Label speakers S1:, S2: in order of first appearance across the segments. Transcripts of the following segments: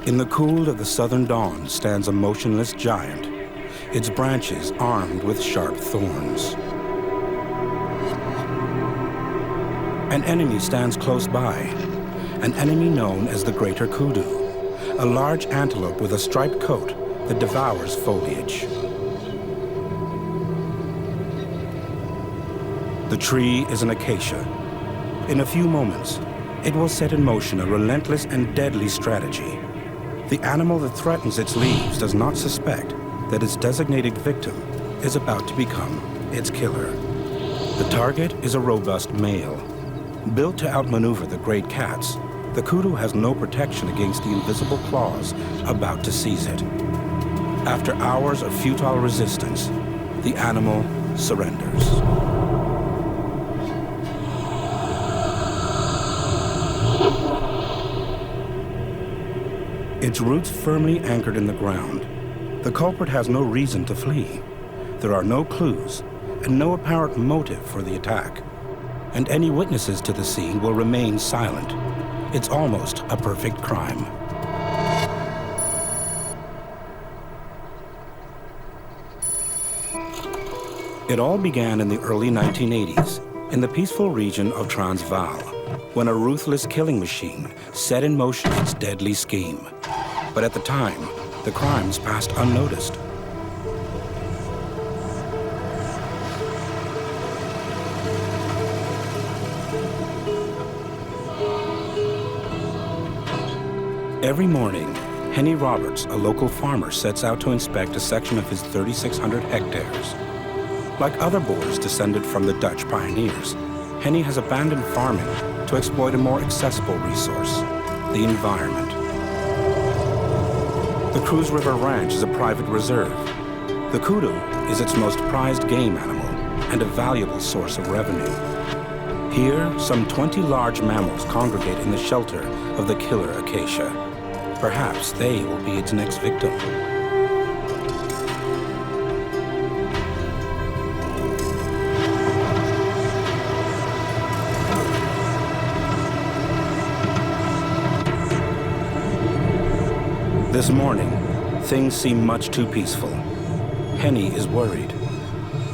S1: In the cool of the southern dawn stands a motionless giant, its branches armed with sharp thorns. An enemy stands close by, an enemy known as the greater kudu, a large antelope with a striped coat that devours foliage. The tree is an acacia. In a few moments, it will set in motion a relentless and deadly strategy. The animal that threatens its leaves does not suspect that its designated victim is about to become its killer. The target is a robust male. Built to outmaneuver the great cats, the kudu has no protection against the invisible claws about to seize it. After hours of futile resistance, the animal surrenders. Its roots firmly anchored in the ground, the culprit has no reason to flee. There are no clues and no apparent motive for the attack. And any witnesses to the scene will remain silent. It's almost a perfect crime. It all began in the early 1980s in the peaceful region of Transvaal, when a ruthless killing machine set in motion its deadly scheme. But at the time, the crimes passed unnoticed. Every morning, Henny Roberts, a local farmer, sets out to inspect a section of his 3,600 hectares. Like other Boers descended from the Dutch pioneers, Henny has abandoned farming to exploit a more accessible resource, the environment. The Cruise River Ranch is a private reserve. The kudu is its most prized game animal and a valuable source of revenue. Here, some 20 large mammals congregate in the shelter of the killer acacia. Perhaps they will be its next victim. This morning, things seem much too peaceful. Henny is worried.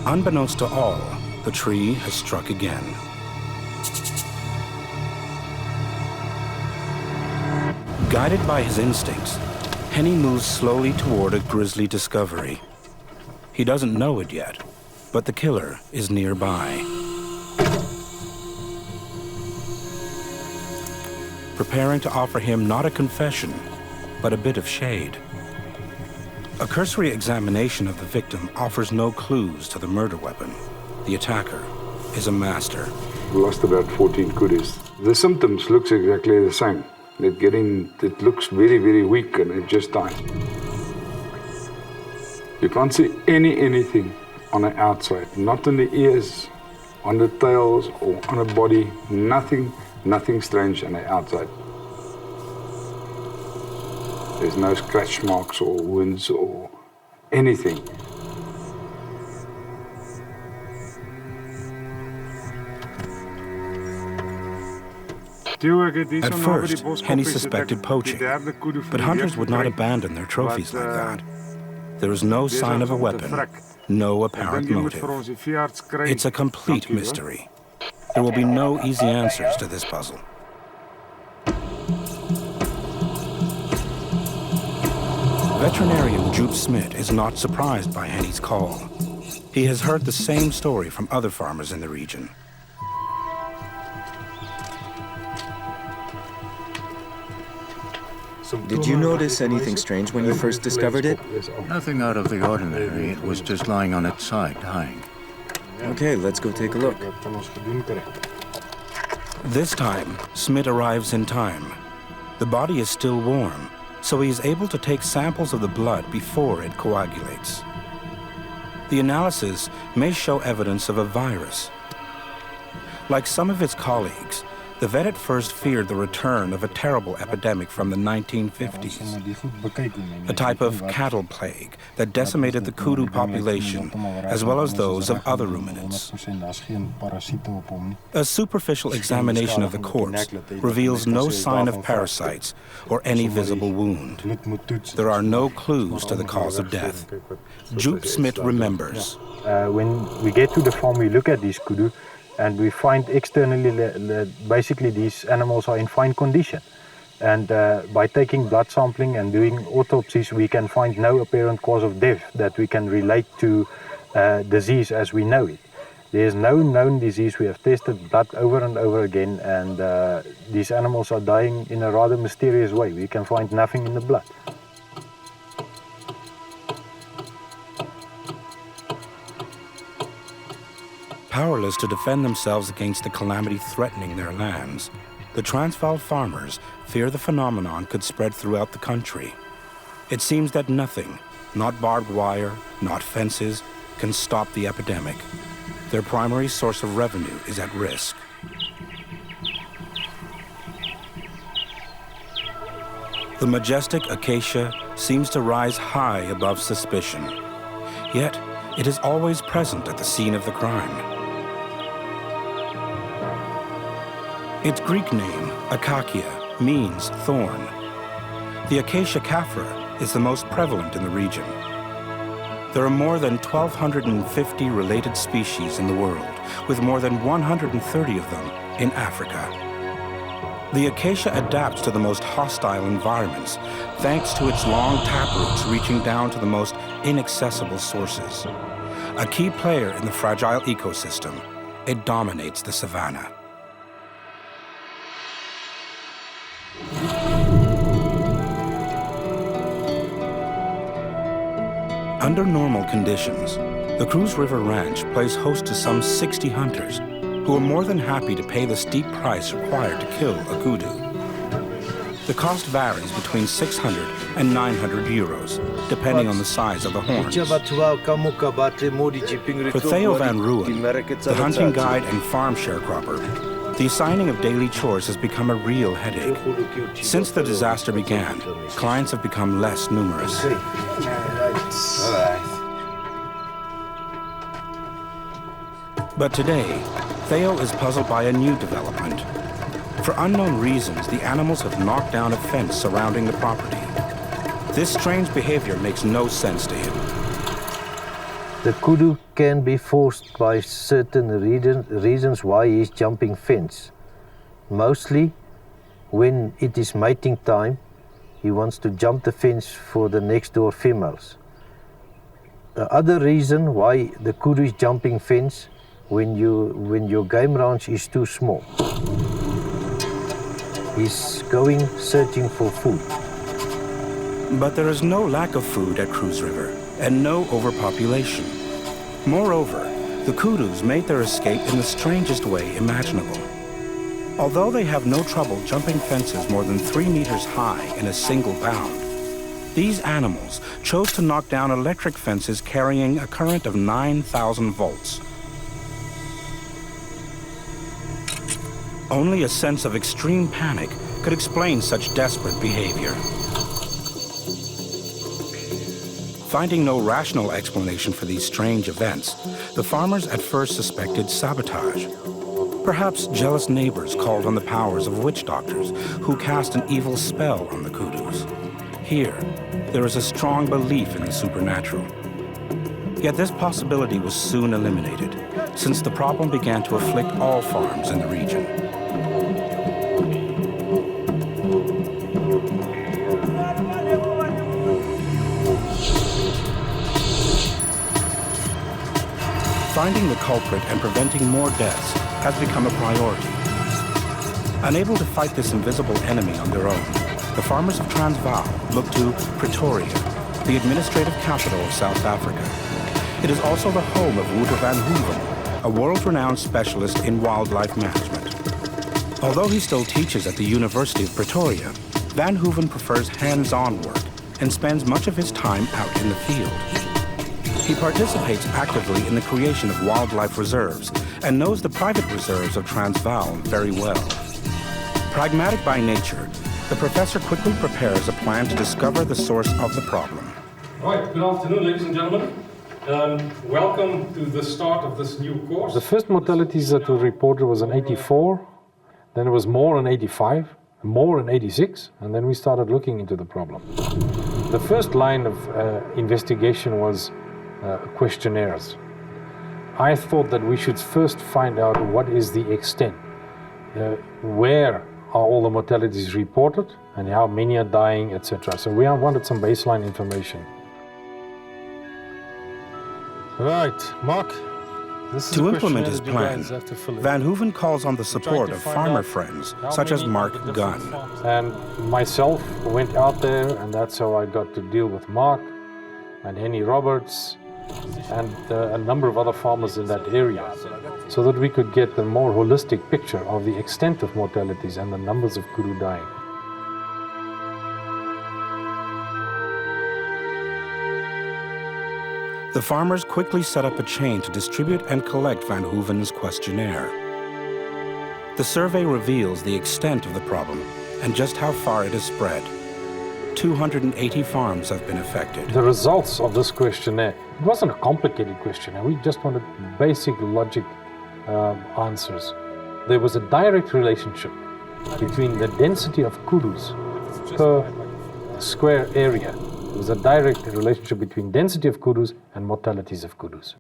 S1: Unbeknownst to all, the tree has struck again. Guided by his instincts, Henny moves slowly toward a grisly discovery. He doesn't know it yet, but the killer is nearby. Preparing to offer him not a confession, but a bit of shade. A cursory examination of the victim offers no clues to the murder weapon. The attacker is a master.
S2: We lost about 14 kudus. The symptoms looks exactly the same. It looks very, very weak and it just died. You can't see anything on the outside, not on the ears, on the tails or on the body, nothing strange on the outside. There's no scratch marks or wounds or anything.
S1: At first, Henny suspected poaching, but hunters would not abandon their trophies like that. There is no sign of a weapon, no apparent motive. It's a complete mystery. There will be no easy answers to this puzzle. Veterinarian Joop Smit is not surprised by Henny's call. He has heard the same story from other farmers in the region.
S3: Did you notice anything strange when you first discovered it?
S4: Nothing out of the ordinary. It was just lying on its side, dying.
S3: Okay, let's go take a look.
S1: This time, Smit arrives in time. The body is still warm, so he is able to take samples of the blood before it coagulates. The analysis may show evidence of a virus. Like some of its colleagues, The vet at first feared the return of a terrible epidemic from the 1950s, a type of cattle plague that decimated the kudu population, as well as those of other ruminants. A superficial examination of the corpse reveals no sign of parasites or any visible wound. There are no clues to the cause of death. Joop Smit remembers.
S5: When we get to the farm, we look at these kudu, and we find externally basically these animals are in fine condition. And by taking blood sampling and doing autopsies, we can find no apparent cause of death that we can relate to disease as we know it. There is no known disease. We have tested blood over and over again, and these animals are dying in a rather mysterious way. We can find nothing in the blood.
S1: Powerless to defend themselves against the calamity threatening their lands, the Transvaal farmers fear the phenomenon could spread throughout the country. It seems that nothing, not barbed wire, not fences, can stop the epidemic. Their primary source of revenue is at risk. The majestic Acacia seems to rise high above suspicion. Yet, it is always present at the scene of the crime. Its Greek name, Acacia, means thorn. The Acacia caphora is the most prevalent in the region. There are more than 1,250 related species in the world, with more than 130 of them in Africa. The acacia adapts to the most hostile environments, thanks to its long taproots reaching down to the most inaccessible sources. A key player in the fragile ecosystem, it dominates the savanna. Under normal conditions, the Cruz River Ranch plays host to some 60 hunters who are more than happy to pay the steep price required to kill a kudu. The cost varies between 600 and 900 euros, depending on the size of the horns. For Theo Van Ruyen, the hunting guide and farm sharecropper, the assigning of daily chores has become a real headache. Since the disaster began, clients have become less numerous. But today, Theo is puzzled by a new development. For unknown reasons, the animals have knocked down a fence surrounding the property. This strange behavior makes no sense to him.
S5: The kudu can be forced by certain reasons why he's jumping fence. Mostly when it is mating time, he wants to jump the fence for the next door females. The other reason why the kudu is jumping fence when your game ranch is too small. He's going searching for food.
S1: But there is no lack of food at Cruz River and no overpopulation. Moreover, the kudus made their escape in the strangest way imaginable. Although they have no trouble jumping fences more than 3 meters high in a single bound, these animals chose to knock down electric fences carrying a current of 9,000 volts. Only a sense of extreme panic could explain such desperate behavior. Finding no rational explanation for these strange events, the farmers at first suspected sabotage. Perhaps jealous neighbors called on the powers of witch doctors who cast an evil spell on the kudus. Here, there is a strong belief in the supernatural. Yet this possibility was soon eliminated, since the problem began to afflict all farms in the region. Finding the culprit and preventing more deaths has become a priority. Unable to fight this invisible enemy on their own, the farmers of Transvaal look to Pretoria, the administrative capital of South Africa. It is also the home of Wouter van Hoeven, a world-renowned specialist in wildlife management. Although he still teaches at the University of Pretoria, Van Hoeven prefers hands-on work and spends much of his time out in the field. He participates actively in the creation of wildlife reserves and knows the private reserves of Transvaal very well. Pragmatic by nature, the professor quickly prepares a plan to discover the source of the problem.
S6: Right, good afternoon, ladies and gentlemen. Welcome to the start of this new course.
S7: The first mortalities that were reported was in 84, then it was more in 85, more in 86, and then we started looking into the problem. The first line of investigation was questionnaires. I thought that we should first find out what is the extent, where are all the mortalities reported, and how many are dying, etc. So we wanted some baseline information. Right, Mark. This is
S1: To implement his plan, Van Hooven calls on the support of farmer friends, such as Mark Gunn.
S7: And myself went out there, and that's how I got to deal with Mark and Henny Roberts and a number of other farmers in that area, so that we could get a more holistic picture of the extent of mortalities and the numbers of kudu dying.
S1: The farmers quickly set up a chain to distribute and collect Van Hooven's questionnaire. The survey reveals the extent of the problem and just how far it has spread. 280 farms have been affected.
S7: The results of this questionnaire, it wasn't a complicated questionnaire, we just wanted basic logic answers. There was a direct relationship between the density of kudus per square area. There was a direct relationship between density of kudus and mortalities of kudus.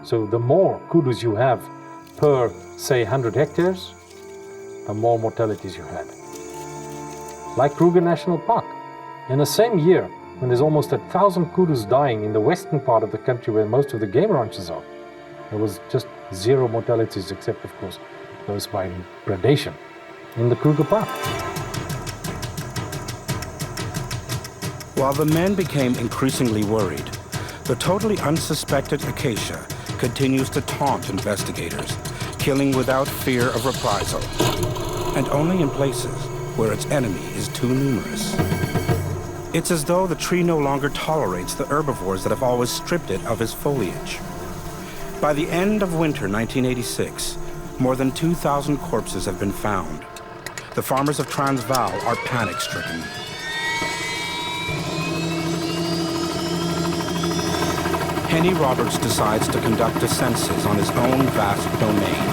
S7: So the more kudus you have per, say, 100 hectares, the more mortalities you had. Like Kruger National Park. In the same year, when there's almost 1,000 kudus dying in the western part of the country where most of the game ranches are, there was just 0 mortalities, except, of course, those by predation in the Kruger Park.
S1: While the men became increasingly worried, the totally unsuspected Acacia continues to taunt investigators, killing without fear of reprisal, and only in places where its enemy is too numerous. It's as though the tree no longer tolerates the herbivores that have always stripped it of its foliage. By the end of winter 1986, more than 2,000 corpses have been found. The farmers of Transvaal are panic-stricken. Henny Roberts decides to conduct a census on his own vast domain.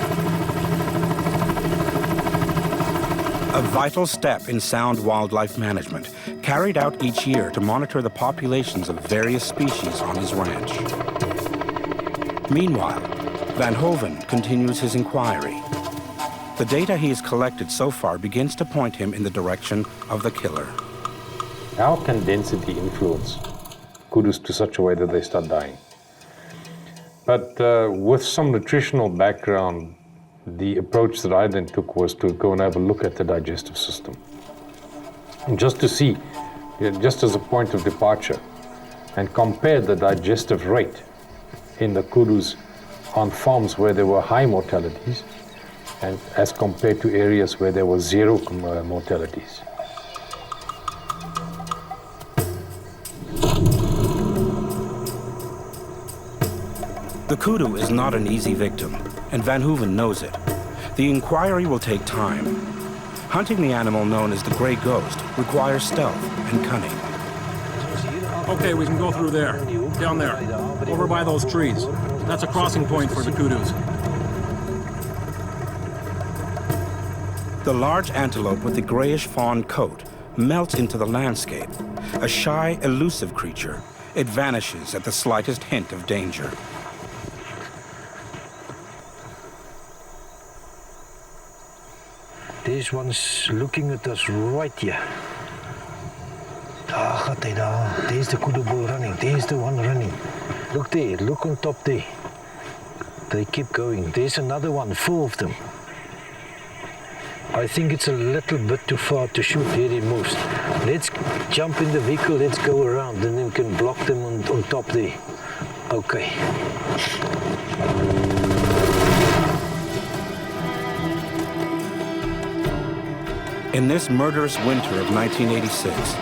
S1: A vital step in sound wildlife management, carried out each year to monitor the populations of various species on his ranch. Meanwhile, Van Hooven continues his inquiry. The data he has collected so far begins to point him in the direction of the killer.
S7: How can density influence kudus to such a way that they start dying? But with some nutritional background, the approach that I then took was to go and have a look at the digestive system. And just to see, just as a point of departure, and compare the digestive rate in the kudus on farms where there were high mortalities and as compared to areas where there was 0 mortalities.
S1: The kudu is not an easy victim, and Van Hooven knows it. The inquiry will take time. Hunting the animal known as the gray ghost requires stealth and cunning.
S6: Okay, we can go through there, down there, over by those trees. That's a crossing point for the kudus.
S1: The large antelope with the grayish fawn coat melts into the landscape. A shy, elusive creature, it vanishes at the slightest hint of danger.
S8: There's one's looking at us right here. There's the kudu bull running. There's the one running. Look there, look on top there. They keep going. There's another one, 4 of them. I think it's a little bit too far to shoot. There he moves. Let's jump in the vehicle, let's go around, and then we can block them on top there. Okay.
S1: In this murderous winter of 1986,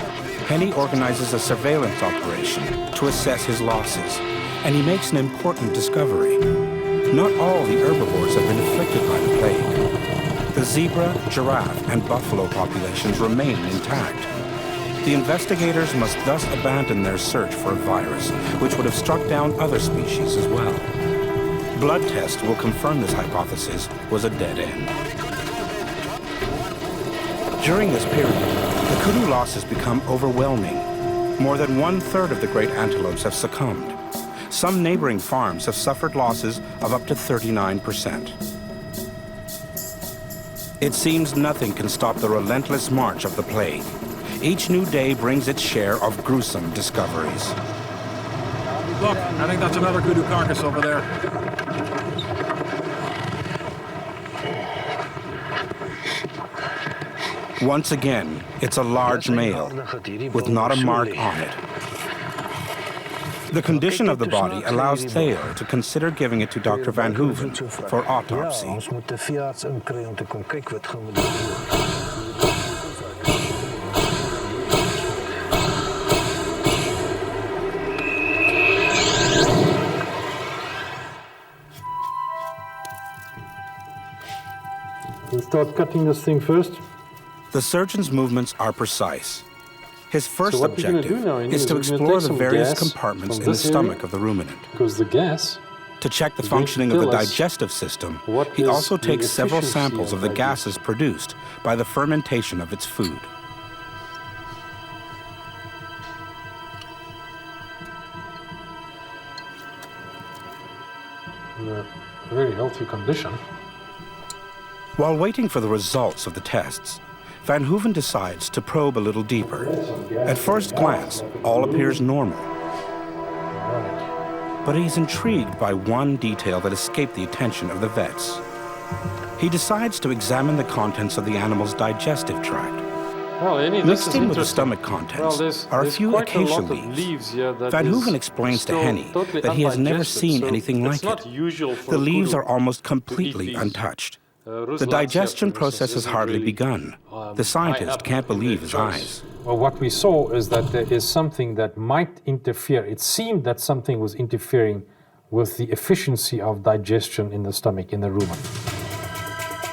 S1: Henny organizes a surveillance operation to assess his losses, and he makes an important discovery. Not all the herbivores have been afflicted by the plague. zebra, giraffe, and buffalo populations remain intact. The investigators must thus abandon their search for a virus, which would have struck down other species as well. Blood tests will confirm this hypothesis was a dead end. During this period, the kudu losses become overwhelming. More than 1/3 of the great antelopes have succumbed. Some neighboring farms have suffered losses of up to 39%. It seems nothing can stop the relentless march of the plague. Each new day brings its share of gruesome discoveries.
S6: Look, I think that's another kudu carcass over there.
S1: Once again, it's a large male with not a mark on it. The condition of the body allows Theo to consider giving it to Dr. Van Hoeven for autopsy.
S7: We'll start cutting this thing first.
S1: The surgeon's movements are precise. His first
S7: So what we're gonna do
S1: objective
S7: now
S1: is to
S7: we're gonna
S1: explore
S7: take
S1: the
S7: some
S1: various
S7: gas
S1: compartments
S7: from
S1: in the
S7: this
S1: stomach
S7: area,
S1: of the ruminant.
S7: because the gas
S1: To check the
S7: is going to
S1: functioning of the
S7: tell us
S1: digestive system,
S7: what
S1: he
S7: is
S1: also
S7: the
S1: takes several
S7: efficiency
S1: samples of the
S7: digestion.
S1: gases produced by the fermentation of its food.
S7: in a very healthy condition.
S1: While waiting for the results of the tests, Van Hoeven decides to probe a little deeper. At first glance, all appears normal. But he's intrigued by one detail that escaped the attention of the vets. He decides to examine the contents of the animal's digestive tract.
S7: Well, this
S1: Mixed
S7: is
S1: in with the
S7: interesting.
S1: stomach contents
S7: Well, there's
S1: are a few
S7: quite
S1: acacia
S7: lot of
S1: leaves.
S7: here that
S1: Van
S7: is
S1: Hoeven explains to
S7: still
S1: Henny
S7: totally
S1: that he has never
S7: undigested,
S1: seen
S7: so
S1: anything
S7: it's
S1: like
S7: not
S1: it.
S7: usual for
S1: The
S7: a
S1: leaves
S7: kudu
S1: are almost
S7: to eat
S1: completely
S7: these.
S1: untouched. The
S7: Ruslantia,
S1: digestion
S7: for
S1: process
S7: instance,
S1: has
S7: isn't
S1: hardly
S7: really,
S1: begun. The
S7: high
S1: scientist
S7: up
S1: can't
S7: in their
S1: believe his
S7: choice.
S1: eyes.
S7: Well, what we saw is that there is something that might interfere. It seemed that something was interfering with the efficiency of digestion in the stomach, in the rumen.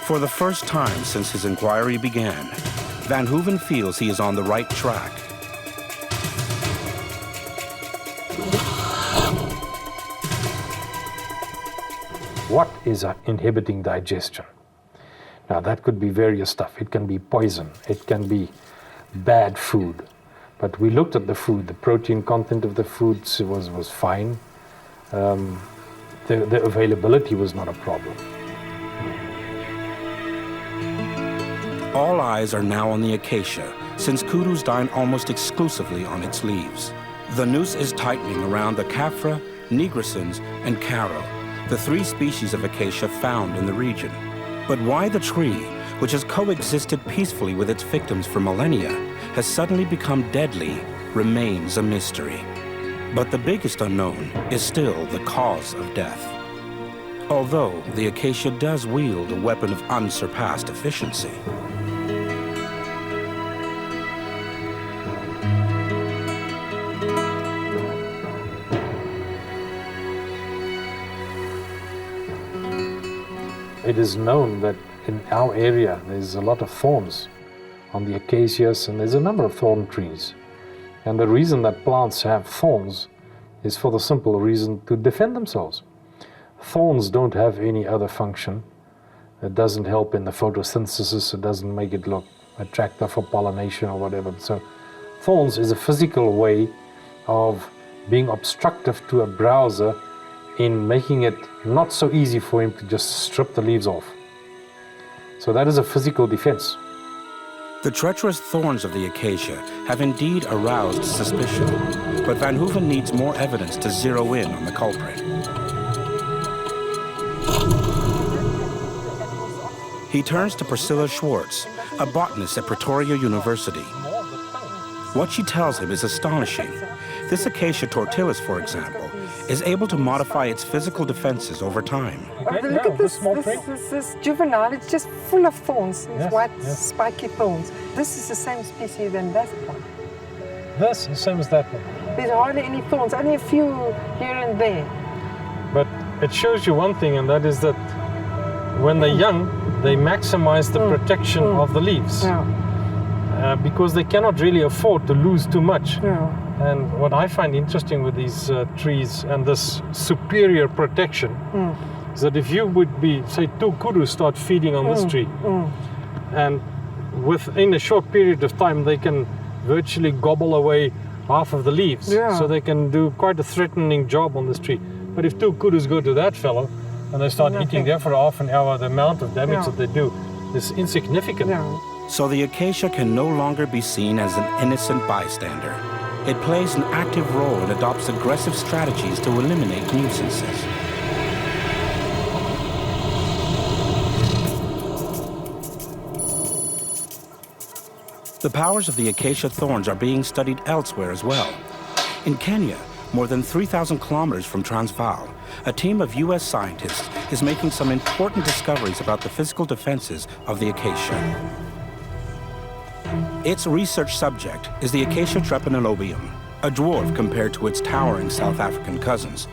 S1: For the first time since his inquiry began, Van Hoeven feels he is on the right track.
S7: What is inhibiting digestion? Now, that could be various stuff. It can be poison. It can be bad food. But we looked at the food. The protein content of the foods was fine. The availability was not a problem.
S1: All eyes are now on the acacia, since kudus dine almost exclusively on its leaves. The noose is tightening around the caphra, nigriscens, and caro, the three species of acacia found in the region. But why the tree, which has coexisted peacefully with its victims for millennia, has suddenly become deadly, remains a mystery. But the biggest unknown is still the cause of death. Although the acacia does wield a weapon of unsurpassed efficiency.
S7: It is known that in our area there's a lot of thorns on the acacias, and there's a number of thorn trees. And the reason that plants have thorns is for the simple reason to defend themselves. Thorns don't have any other function. It doesn't help in the photosynthesis. It doesn't make it look attractive for pollination or whatever. So thorns is a physical way of being obstructive to a browser in making it not so easy for him to just strip the leaves off. So that is a physical defense.
S1: The treacherous thorns of the acacia have indeed aroused suspicion, but Van Hoeven needs more evidence to zero in on the culprit. He turns to Priscilla Schwartz, a botanist at Pretoria University. What she tells him is astonishing. This Acacia tortilis, for example, is able to modify its physical defenses over time.
S9: Look at this juvenile, it's just full of thorns, it's white spiky thorns. This is the same species than that one.
S7: This is the same as that one.
S9: There's hardly any thorns, only a few here and there.
S7: But it shows you one thing, and that is that when they're young,
S6: they maximize the protection of the leaves. Because they cannot really afford to lose too much. And what I find interesting with these trees and this superior protection is that if you would be, say, 2 kudus start feeding on this tree, and within a short period of time they can virtually gobble away half of the leaves. So they can do quite a threatening job on this tree. But if 2 kudus go to that fellow and they start eating there for half an hour, the amount of damage that they do is insignificant.
S1: So the acacia can no longer be seen as an innocent bystander. It plays an active role and adopts aggressive strategies to eliminate nuisances. The powers of the acacia thorns are being studied elsewhere as well. In Kenya, more than 3,000 kilometers from Transvaal, a team of US scientists is making some important discoveries about the physical defenses of the acacia. Its research subject is the Acacia drepanalobium, a dwarf compared to its towering South African cousins.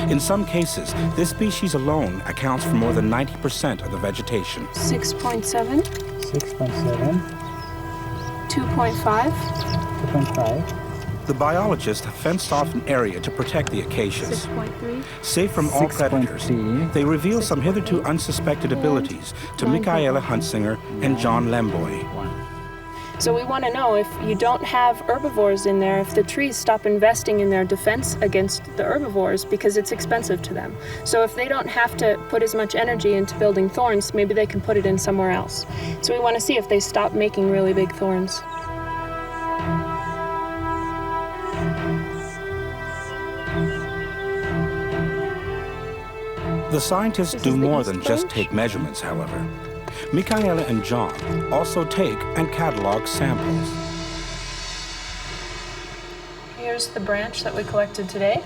S1: In some cases, this species alone accounts for more than 90% of the vegetation.
S10: 6.7.
S11: 6.7.
S10: 2.5.
S11: 2.5.
S1: The biologists have fenced off an area to protect the acacias.
S10: 6.3.
S1: Safe from all predators, they reveal some hitherto unsuspected abilities to Michaela Huntsinger and John Lemboy.
S10: So we want to know if you don't have herbivores in there, if the trees stop investing in their defense against the herbivores because it's expensive to them. So if they don't have to put as much energy into building thorns, maybe they can put it in somewhere else. So we want to see if they stop making really big thorns.
S1: The scientists do more than just take measurements, however. Michaela and John also take and catalog samples.
S10: Here's the branch that we collected today.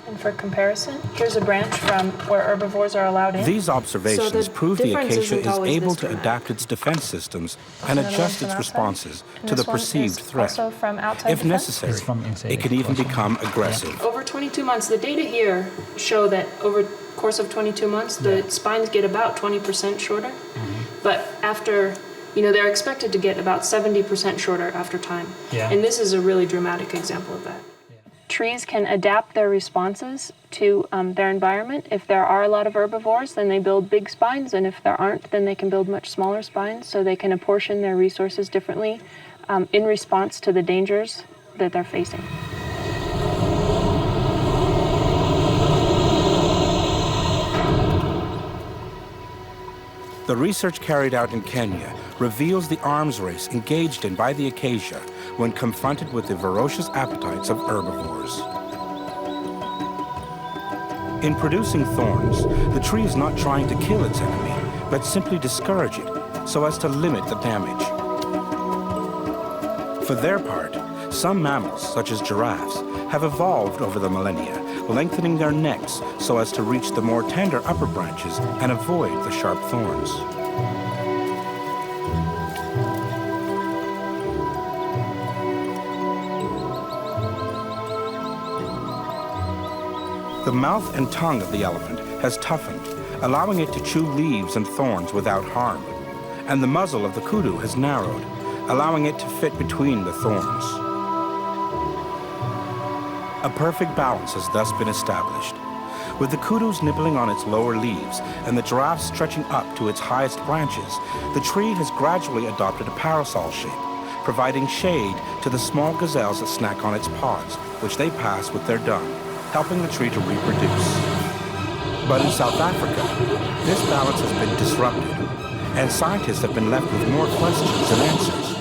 S10: And for comparison, here's a branch from where herbivores are allowed in.
S1: These observations prove the acacia is able to adapt its defense systems and adjust its responses to the perceived threat. If necessary, it can even become aggressive.
S10: Over 22 months, the data here show that over the course of 22 months, the spines get about 20% shorter. But after, they're expected to get about 70% shorter after time. And this is a really dramatic example of that. Trees can adapt their responses to their environment. If there are a lot of herbivores, then they build big spines, and if there aren't, then they can build much smaller spines, so they can apportion their resources differently in response to the dangers that they're facing.
S1: The research carried out in Kenya reveals the arms race engaged in by the acacia when confronted with the ferocious appetites of herbivores. In producing thorns, the tree is not trying to kill its enemy, but simply discourage it so as to limit the damage. For their part, some mammals, such as giraffes, have evolved over the millennia, lengthening their necks so as to reach the more tender upper branches and avoid the sharp thorns. The mouth and tongue of the elephant has toughened, allowing it to chew leaves and thorns without harm. And the muzzle of the kudu has narrowed, allowing it to fit between the thorns. A perfect balance has thus been established. With the kudus nibbling on its lower leaves and the giraffe stretching up to its highest branches, the tree has gradually adopted a parasol shape, providing shade to the small gazelles that snack on its pods, which they pass with their dung, helping the tree to reproduce. But in South Africa, this balance has been disrupted, and scientists have been left with more questions than answers.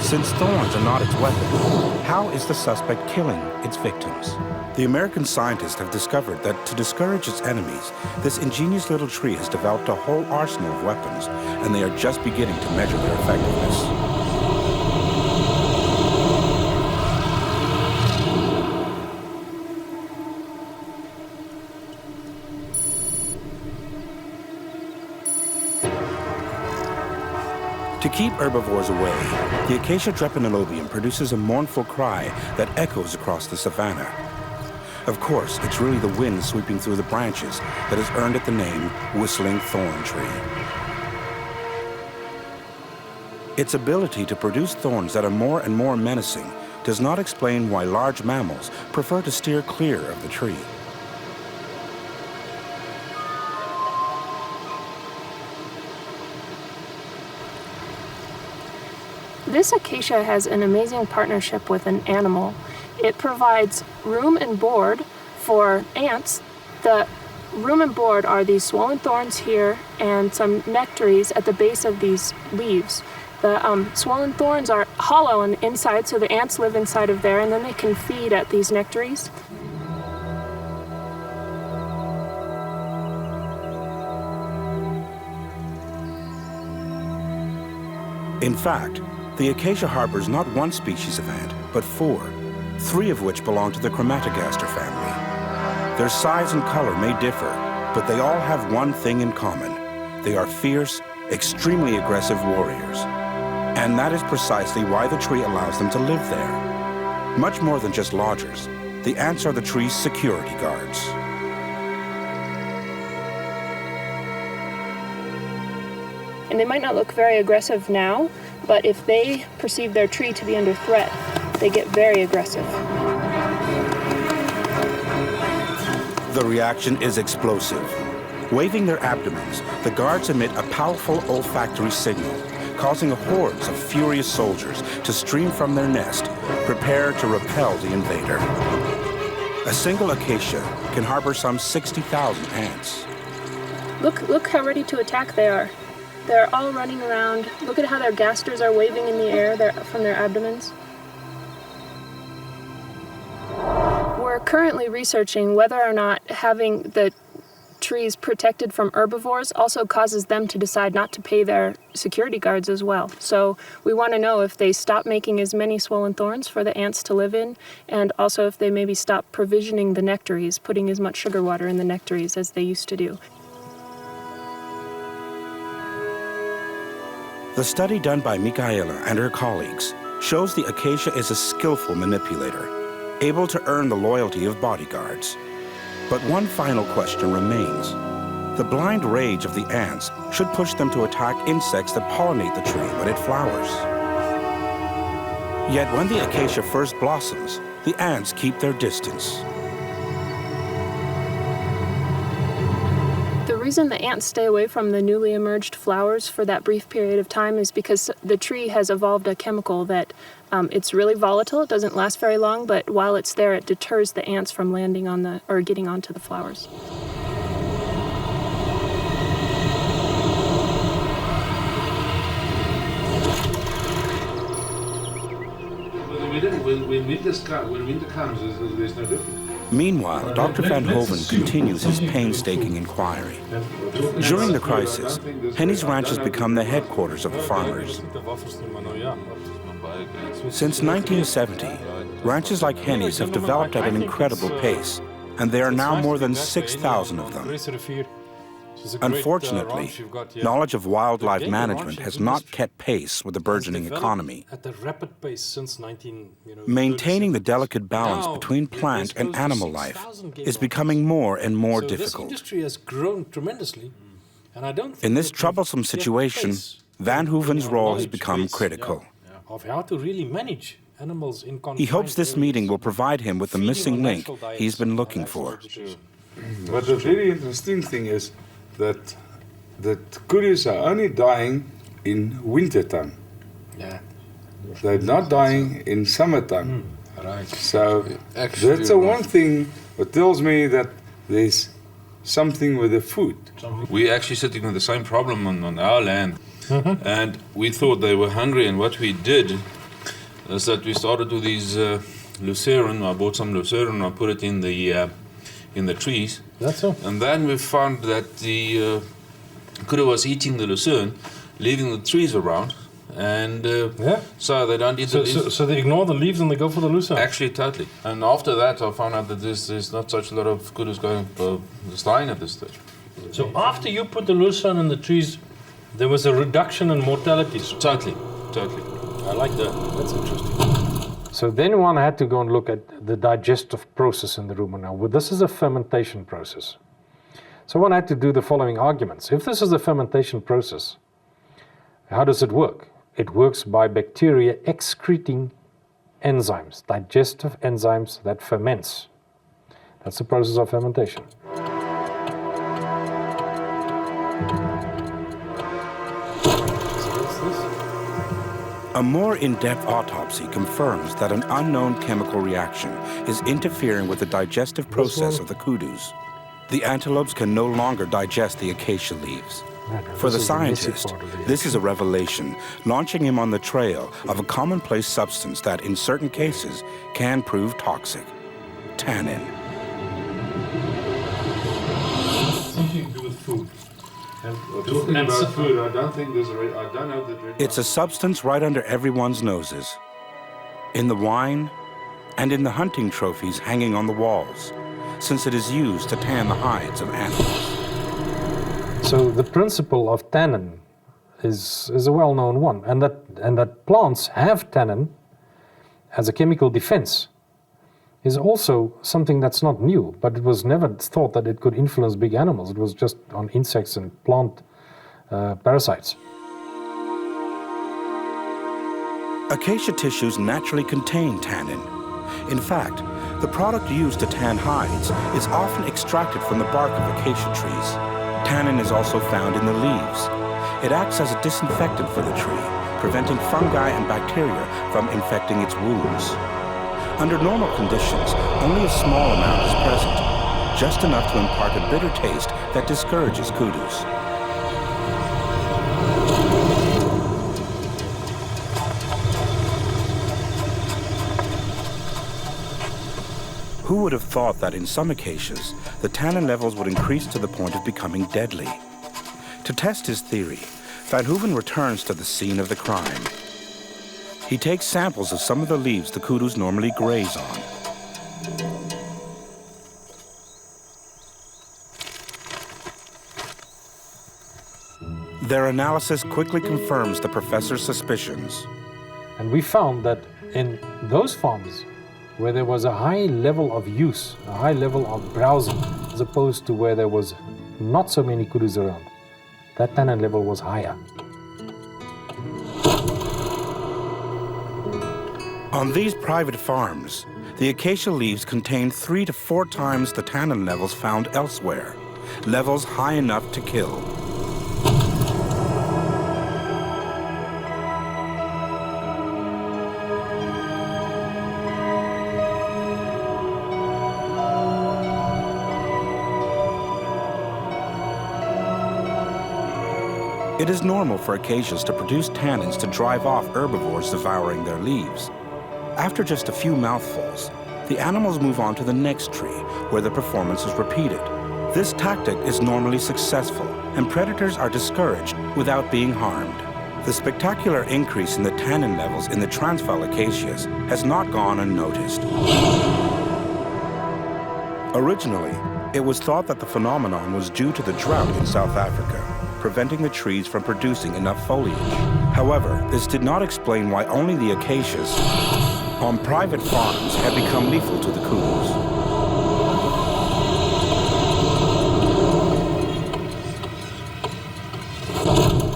S1: Since thorns are not its weapon, how is the suspect killing its victims? The American scientists have discovered that to discourage its enemies, this ingenious little tree has developed a whole arsenal of weapons, and they are just beginning to measure their effectiveness. To keep herbivores away, the Acacia drepanalobium produces a mournful cry that echoes across the savanna. Of course, it's really the wind sweeping through the branches that has earned it the name whistling thorn tree. Its ability to produce thorns that are more and more menacing does not explain why large mammals prefer to steer clear of the tree.
S10: This acacia has an amazing partnership with an animal. It provides room and board for ants. The room and board are these swollen thorns here and some nectaries at the base of these leaves. The swollen thorns are hollow on the inside, so the ants live inside of there, and then they can feed at these nectaries.
S1: In fact, the acacia harbors not one species of ant, but 4, 3 of which belong to the chromatogaster family. Their size and color may differ, but they all have one thing in common. They are fierce, extremely aggressive warriors. And that is precisely why the tree allows them to live there. Much more than just lodgers, the ants are the tree's security guards.
S10: And they might not look very aggressive now, but if they perceive their tree to be under threat, they get very aggressive.
S1: The reaction is explosive. Waving their abdomens, the guards emit a powerful olfactory signal, causing hordes of furious soldiers to stream from their nest, prepared to repel the invader. A single acacia can harbor some 60,000 ants.
S10: Look how ready to attack they are. They're all running around. Look at how their gasters are waving in the air from their abdomens. We're currently researching whether or not having the trees protected from herbivores also causes them to decide not to pay their security guards as well. So we want to know if they stop making as many swollen thorns for the ants to live in, and also if they maybe stop provisioning the nectaries, putting as much sugar water in the nectaries as they used to do.
S1: The study done by Michaela and her colleagues shows the acacia is a skillful manipulator, able to earn the loyalty of bodyguards. But one final question remains. The blind rage of the ants should push them to attack insects that pollinate the tree when it flowers. Yet when the acacia first blossoms, the ants keep their distance.
S10: The reason the ants stay away from the newly emerged flowers for that brief period of time is because the tree has evolved a chemical that it's really volatile. It doesn't last very long, but while it's there, it deters the ants from landing on or getting onto the flowers.
S2: When winter comes, there's no difference.
S1: Meanwhile, Dr. Van Hoven continues his painstaking inquiry. During the crisis, Henny's ranch has become the headquarters of the farmers. Since 1970, ranches like Henny's have developed at an incredible pace, and there are now more than 6,000 of them. Unfortunately, knowledge of wildlife management has not kept pace with the burgeoning economy.
S6: At a rapid pace since
S1: Maintaining the delicate balance between plant and animal life is becoming more and more difficult.
S6: This industry has grown tremendously, and I don't think
S1: In this troublesome situation, Van Hoven's role has become critical.
S6: Of how to really manage animals in
S1: He hopes this meeting will provide him with the missing link he's been looking for.
S2: But the very interesting thing is that kudus are only dying in wintertime.
S6: Yeah.
S2: They're not dying in summertime.
S12: Right.
S2: So that's the one thing that tells me that there's something with the food.
S12: We're actually sitting with the same problem on our land. And we thought they were hungry, and what we did is that we started with these lucerne. I bought some lucerne, I put it in the trees.
S6: That's so.
S12: And then we found that the kudu was eating the lucerne, leaving the trees around, and so they don't eat the leaves.
S6: So they ignore the leaves and they go for the lucerne?
S12: Actually, totally. And after that, I found out that there's not such a lot of kudus dying at this stage.
S6: So after you put the lucerne in the trees, there was a reduction in mortality?
S12: Totally.
S6: I like that. That's interesting.
S7: So then one had to go and look at the digestive process in the rumen. Now, well, this is a fermentation process. So one had to do the following arguments. If this is a fermentation process, how does it work? It works by bacteria excreting enzymes, digestive enzymes that ferments. That's the process of fermentation.
S1: A more in-depth autopsy confirms that an unknown chemical reaction is interfering with the digestive process of the kudus. The antelopes can no longer digest the acacia leaves. For the scientist, this is a revelation, launching him on the trail of a commonplace substance that, in certain cases, can prove toxic: tannin.
S12: Something to do with food. Talking about food, I don't think there's I don't know that.
S1: It's a substance right under everyone's noses. In the wine and in the hunting trophies hanging on the walls, since it is used to tan the hides of animals.
S7: So the principle of tannin is a well-known one, and that plants have tannin as a chemical defense is also something that's not new, but it was never thought that it could influence big animals. It was just on insects and plant parasites.
S1: Acacia tissues naturally contain tannin. In fact, the product used to tan hides is often extracted from the bark of acacia trees. Tannin is also found in the leaves. It acts as a disinfectant for the tree, preventing fungi and bacteria from infecting its wounds. Under normal conditions, only a small amount is present, just enough to impart a bitter taste that discourages kudus. Who would have thought that in some acacias, the tannin levels would increase to the point of becoming deadly? To test his theory, Van Hooven returns to the scene of the crime. He takes samples of some of the leaves the kudus normally graze on. Their analysis quickly confirms the professor's suspicions.
S7: And we found that in those farms where there was a high level of use, a high level of browsing, as opposed to where there was not so many kudus around, that tannin level was higher.
S1: On these private farms, the acacia leaves contain 3 to 4 times the tannin levels found elsewhere, levels high enough to kill. It is normal for acacias to produce tannins to drive off herbivores devouring their leaves. After just a few mouthfuls, the animals move on to the next tree, where the performance is repeated. This tactic is normally successful, and predators are discouraged without being harmed. The spectacular increase in the tannin levels in the Transvaal acacias has not gone unnoticed. Originally, it was thought that the phenomenon was due to the drought in South Africa, preventing the trees from producing enough foliage. However, this did not explain why only the acacias on private farms had become lethal to the kudus.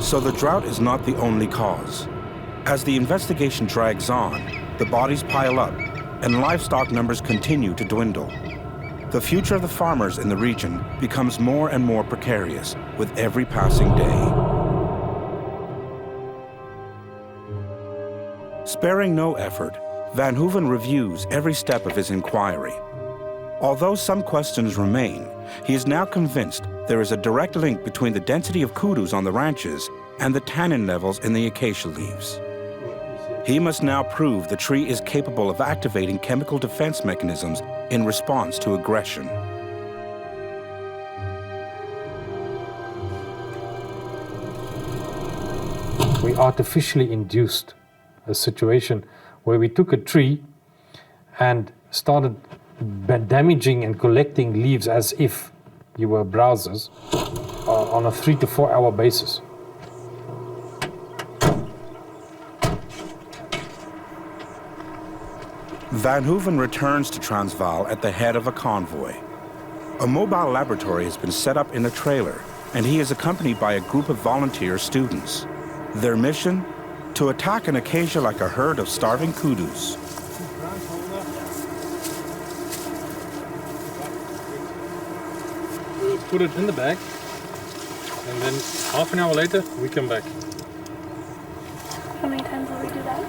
S1: So the drought is not the only cause. As the investigation drags on, the bodies pile up and livestock numbers continue to dwindle. The future of the farmers in the region becomes more and more precarious with every passing day. Sparing no effort, Van Hooven reviews every step of his inquiry. Although some questions remain, he is now convinced there is a direct link between the density of kudus on the ranches and the tannin levels in the acacia leaves. He must now prove the tree is capable of activating chemical defense mechanisms in response to aggression.
S7: We artificially induced a situation where we took a tree and started damaging and collecting leaves as if you were browsers on a 3 to 4 hour basis.
S1: Van Hooven returns to Transvaal at the head of a convoy. A mobile laboratory has been set up in a trailer, and he is accompanied by a group of volunteer students. Their mission? To attack an acacia like a herd of starving kudus.
S6: We'll put it in the bag, and then half an hour later, we come back.
S10: How many times will we do that?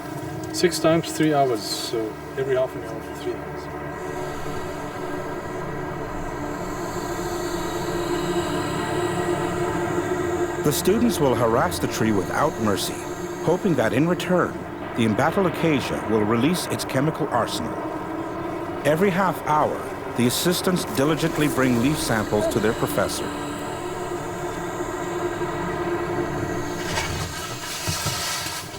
S6: 6 times 3 hours, so every half an hour for 3 hours.
S1: The students will harass the tree without mercy, hoping that in return, the embattled acacia will release its chemical arsenal. Every half hour, the assistants diligently bring leaf samples to their professor.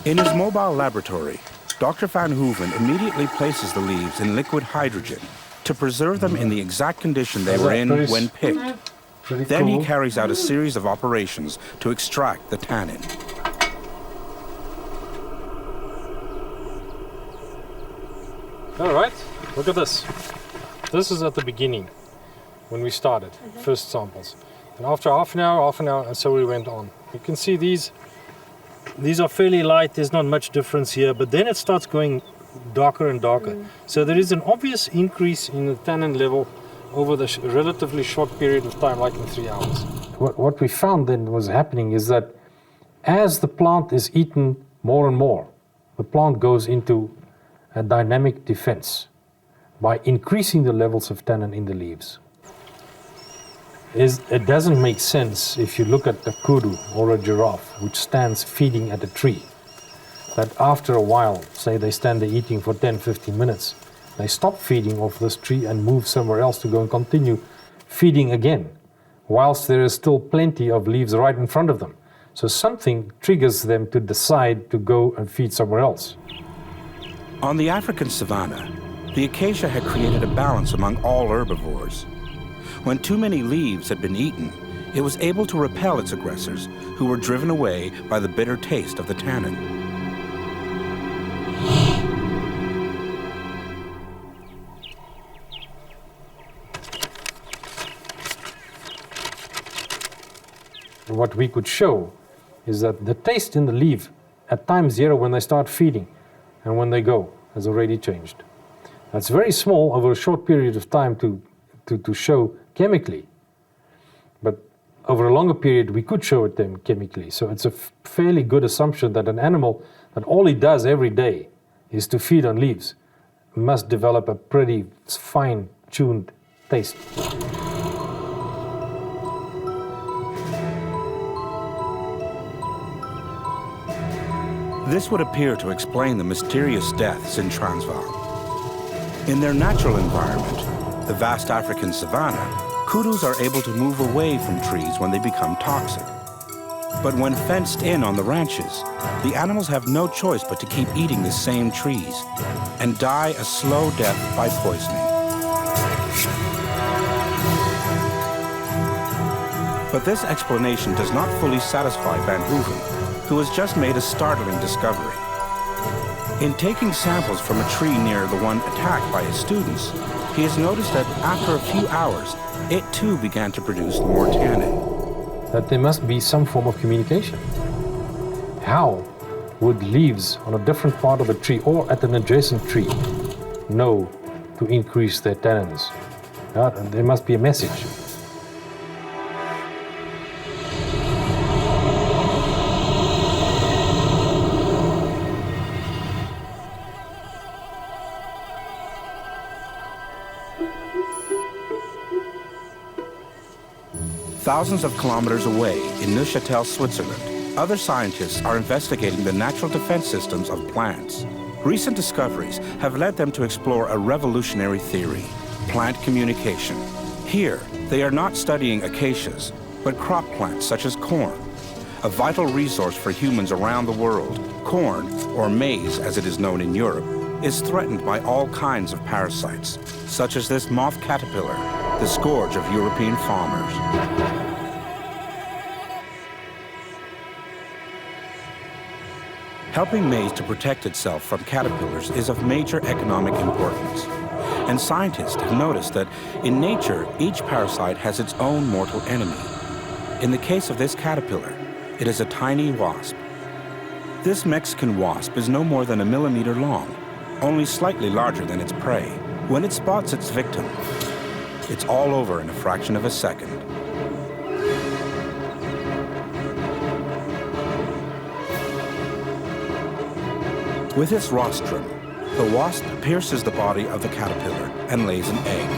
S1: In his mobile laboratory, Dr. Van Hooven immediately places the leaves in liquid hydrogen to preserve them in the exact condition they were in when picked. Then he carries out a series of operations to extract the tannin.
S6: All right, look at this. This is at the beginning, when we started, first samples. And after half an hour, and so we went on. You can see these are fairly light, there's not much difference here, but then it starts going darker and darker. So there is an obvious increase in the tannin level over the relatively short period of time, like in 3 hours. What we found then was happening is that as the plant is eaten more and more, the plant goes into a dynamic defense by increasing the levels of tannin in the leaves. It doesn't make sense if you look at a kudu or a giraffe which stands feeding at a tree, that after a while, say they stand there eating for 10-15 minutes, they stop feeding off this tree and move somewhere else to go and continue feeding again, whilst there is still plenty of leaves right in front of them. So something triggers them to decide to go and feed somewhere else.
S1: On the African savanna, the acacia had created a balance among all herbivores. When too many leaves had been eaten, it was able to repel its aggressors, who were driven away by the bitter taste of the tannin.
S6: What we could show is that the taste in the leaf at time 0 when they start feeding and when they go has already changed. That's very small over a short period of time to show chemically, but over a longer period we could show it them chemically. So it's a fairly good assumption that an animal that all it does every day is to feed on leaves must develop a pretty fine-tuned taste.
S1: This would appear to explain the mysterious deaths in Transvaal. In their natural environment, the vast African savanna, kudus are able to move away from trees when they become toxic. But when fenced in on the ranches, the animals have no choice but to keep eating the same trees and die a slow death by poisoning. But this explanation does not fully satisfy Van Hooven, who has just made a startling discovery. In taking samples from a tree near the one attacked by his students, he has noticed that after a few hours, it too began to produce more tannin.
S6: That there must be some form of communication. How would leaves on a different part of a tree or at an adjacent tree know to increase their tannins? There must be a message.
S1: Thousands of kilometers away in Neuchâtel, Switzerland, other scientists are investigating the natural defense systems of plants. Recent discoveries have led them to explore a revolutionary theory: plant communication. Here, they are not studying acacias, but crop plants such as corn. A vital resource for humans around the world, corn, or maize as it is known in Europe, is threatened by all kinds of parasites, such as this moth caterpillar, the scourge of European farmers. Helping maize to protect itself from caterpillars is of major economic importance. And scientists have noticed that in nature, each parasite has its own mortal enemy. In the case of this caterpillar, it is a tiny wasp. This Mexican wasp is no more than 1 millimeter long, only slightly larger than its prey. When it spots its victim, it's all over in a fraction of a second. With its rostrum, the wasp pierces the body of the caterpillar and lays an egg.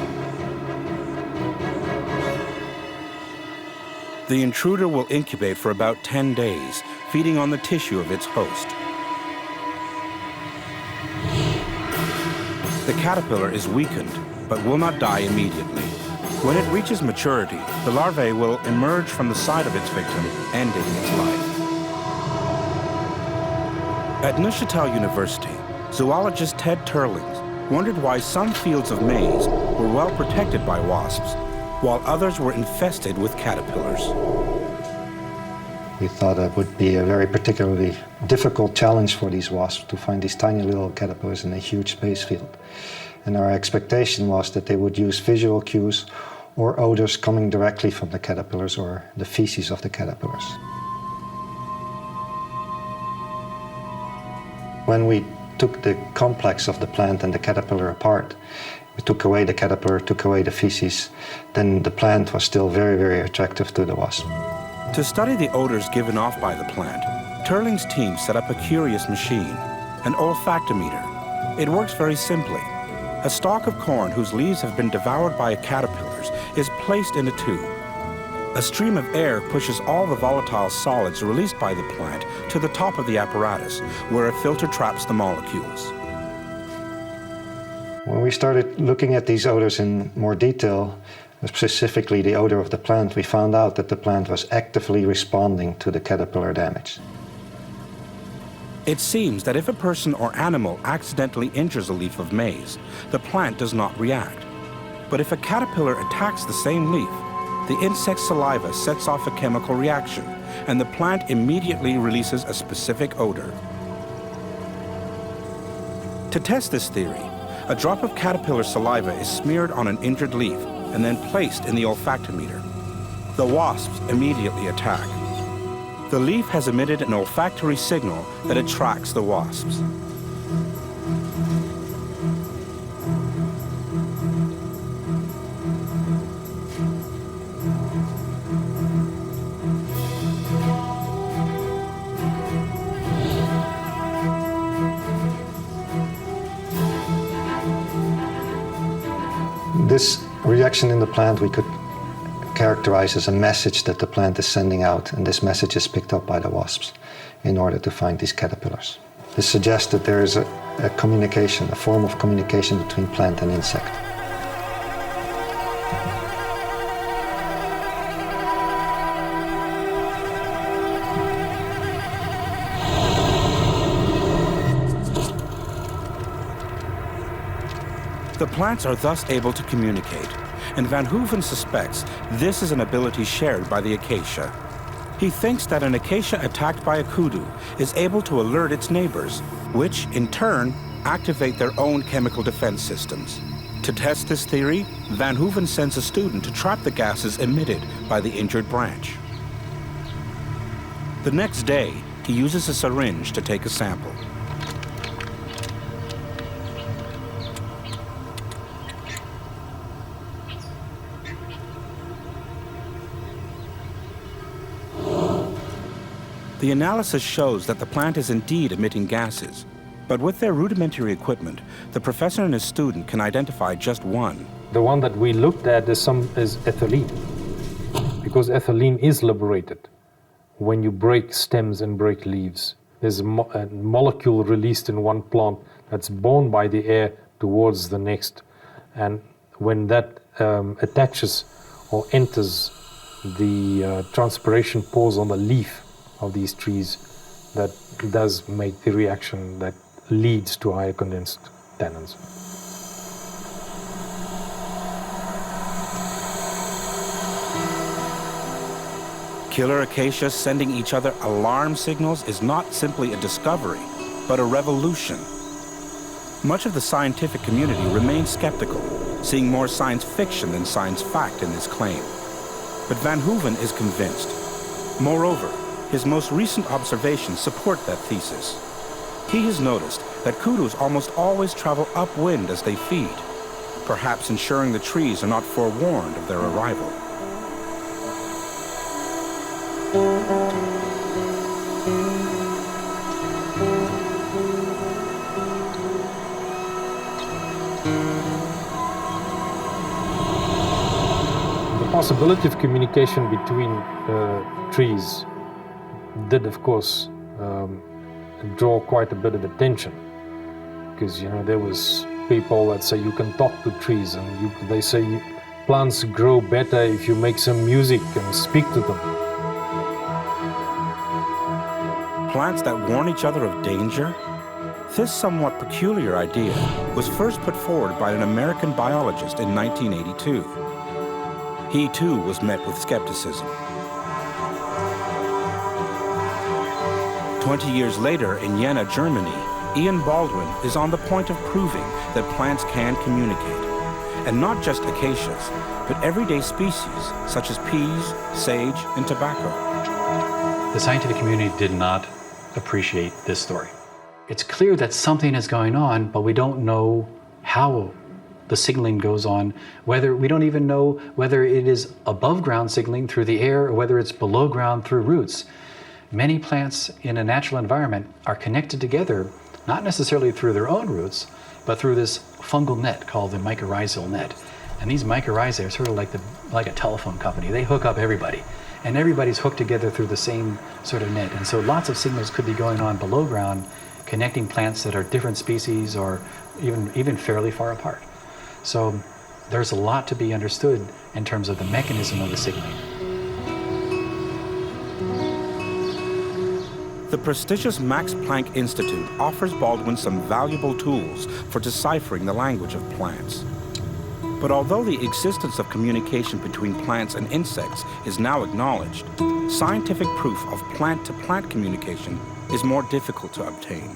S1: The intruder will incubate for about 10 days, feeding on the tissue of its host. The caterpillar is weakened, but will not die immediately. When it reaches maturity, the larvae will emerge from the side of its victim, ending its life. At Neuchâtel University, zoologist Ted Turlings wondered why some fields of maize were well protected by wasps, while others were infested with caterpillars.
S13: We thought it would be a very particularly difficult challenge for these wasps to find these tiny little caterpillars in a huge space field. And our expectation was that they would use visual cues or odors coming directly from the caterpillars or the feces of the caterpillars. When we took the complex of the plant and the caterpillar apart, we took away the caterpillar, took away the feces, then the plant was still very, very attractive to the wasp.
S1: To study the odors given off by the plant, Turling's team set up a curious machine, an olfactometer. It works very simply. A stalk of corn whose leaves have been devoured by caterpillars is placed in a tube. A stream of air pushes all the volatile solids released by the plant to the top of the apparatus, where a filter traps the molecules.
S13: When we started looking at these odors in more detail, specifically the odor of the plant, we found out that the plant was actively responding to the caterpillar damage.
S1: It seems that if a person or animal accidentally injures a leaf of maize, the plant does not react. But if a caterpillar attacks the same leaf, the insect's saliva sets off a chemical reaction, and the plant immediately releases a specific odor. To test this theory, a drop of caterpillar saliva is smeared on an injured leaf and then placed in the olfactometer. The wasps immediately attack. The leaf has emitted an olfactory signal that attracts the wasps.
S13: This reaction in the plant we could characterize as a message that the plant is sending out, and this message is picked up by the wasps in order to find these caterpillars. This suggests that there is a communication, a form of communication between plant and insect.
S1: The plants are thus able to communicate, and Van Hooven suspects this is an ability shared by the acacia. He thinks that an acacia attacked by a kudu is able to alert its neighbors, which, in turn, activate their own chemical defense systems. To test this theory, Van Hooven sends a student to trap the gases emitted by the injured branch. The next day, he uses a syringe to take a sample. The analysis shows that the plant is indeed emitting gases, but with their rudimentary equipment, the professor and his student can identify just one.
S7: The one that we looked at is ethylene, because ethylene is liberated when you break stems and break leaves. There's a molecule released in one plant that's borne by the air towards the next, and when that attaches or enters the transpiration pores on the leaf of these trees, that does make the reaction that leads to higher condensed tannins.
S1: Killer acacias sending each other alarm signals is not simply a discovery, but a revolution. Much of the scientific community remains skeptical, seeing more science fiction than science fact in this claim. But Van Hoeven is convinced. Moreover, his most recent observations support that thesis. He has noticed that kudus almost always travel upwind as they feed, perhaps ensuring the trees are not forewarned of their arrival.
S6: The possibility of communication between trees did, of course, draw quite a bit of attention, because there was people that say you can talk to trees, and they say plants grow better if you make some music and speak to them.
S1: Plants that warn each other of danger? This somewhat peculiar idea was first put forward by an American biologist in 1982. He too was met with skepticism. 20 years later in Jena, Germany, Ian Baldwin is on the point of proving that plants can communicate. And not just acacias, but everyday species such as peas, sage, and tobacco.
S14: The scientific community did not appreciate this story. It's clear that something is going on, but we don't know how the signaling goes on, we don't even know whether it is above ground signaling through the air or whether it's below ground through roots. Many plants in a natural environment are connected together, not necessarily through their own roots, but through this fungal net called the mycorrhizal net. And these mycorrhizae are sort of like a telephone company. They hook up everybody, and everybody's hooked together through the same sort of net. And so lots of signals could be going on below ground, connecting plants that are different species or even fairly far apart. So there's a lot to be understood in terms of the mechanism of the signaling.
S1: The prestigious Max Planck Institute offers Baldwin some valuable tools for deciphering the language of plants. But although the existence of communication between plants and insects is now acknowledged, scientific proof of plant-to-plant communication is more difficult to obtain.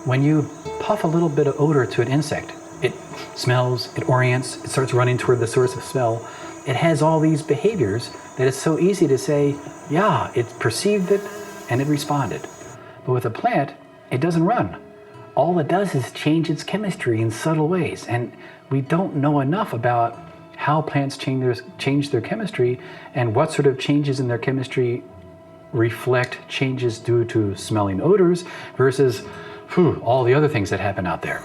S14: When you puff a little bit of odor to an insect, it smells, it orients, it starts running toward the source of smell. It has all these behaviors that it's so easy to say, yeah, it perceived it and it responded. But with a plant, it doesn't run. All it does is change its chemistry in subtle ways. And we don't know enough about how plants change their chemistry and what sort of changes in their chemistry reflect changes due to smelling odors versus all the other things that happen out there.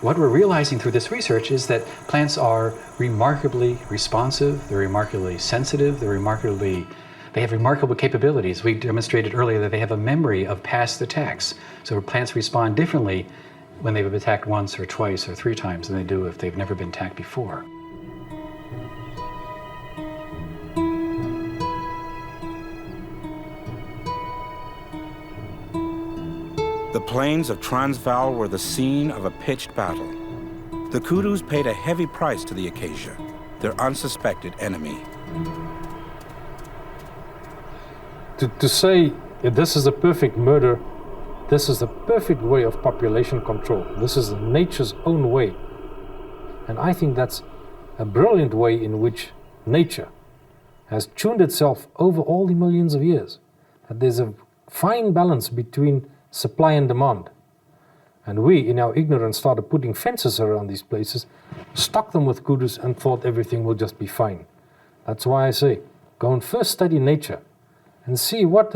S14: What we're realizing through this research is that plants are remarkably responsive, they're remarkably sensitive, they have remarkable capabilities. We demonstrated earlier that they have a memory of past attacks. So plants respond differently when they've been attacked once or twice or 3 times than they do if they've never been attacked before.
S1: The plains of Transvaal were the scene of a pitched battle. The kudus paid a heavy price to the acacia, their unsuspected enemy.
S6: To say this is a perfect murder, this is the perfect way of population control. This is nature's own way. And I think that's a brilliant way in which nature has tuned itself over all the millions of years. That there's a fine balance between supply and demand. And we, in our ignorance, started putting fences around these places, stocked them with kudus, and thought everything will just be fine. That's why I say, go and first study nature and see what's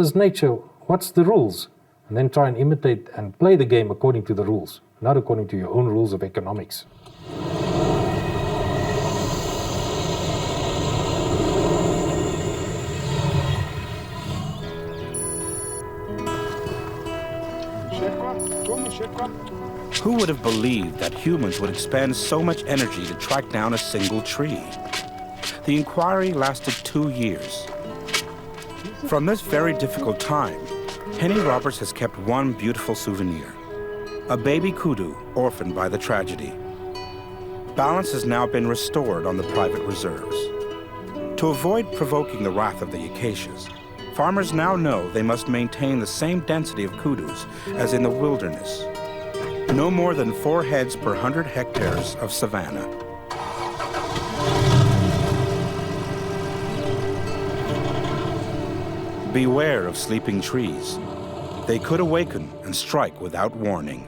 S6: the rules, and then try and imitate and play the game according to the rules, not according to your own rules of economics.
S1: Who would have believed that humans would expend so much energy to track down a single tree? The inquiry lasted 2 years. From this very difficult time, Henny Roberts has kept one beautiful souvenir, a baby kudu orphaned by the tragedy. Balance has now been restored on the private reserves. To avoid provoking the wrath of the acacias, farmers now know they must maintain the same density of kudus as in the wilderness. No more than 4 heads per 100 hectares of savanna. Beware of sleeping trees. They could awaken and strike without warning.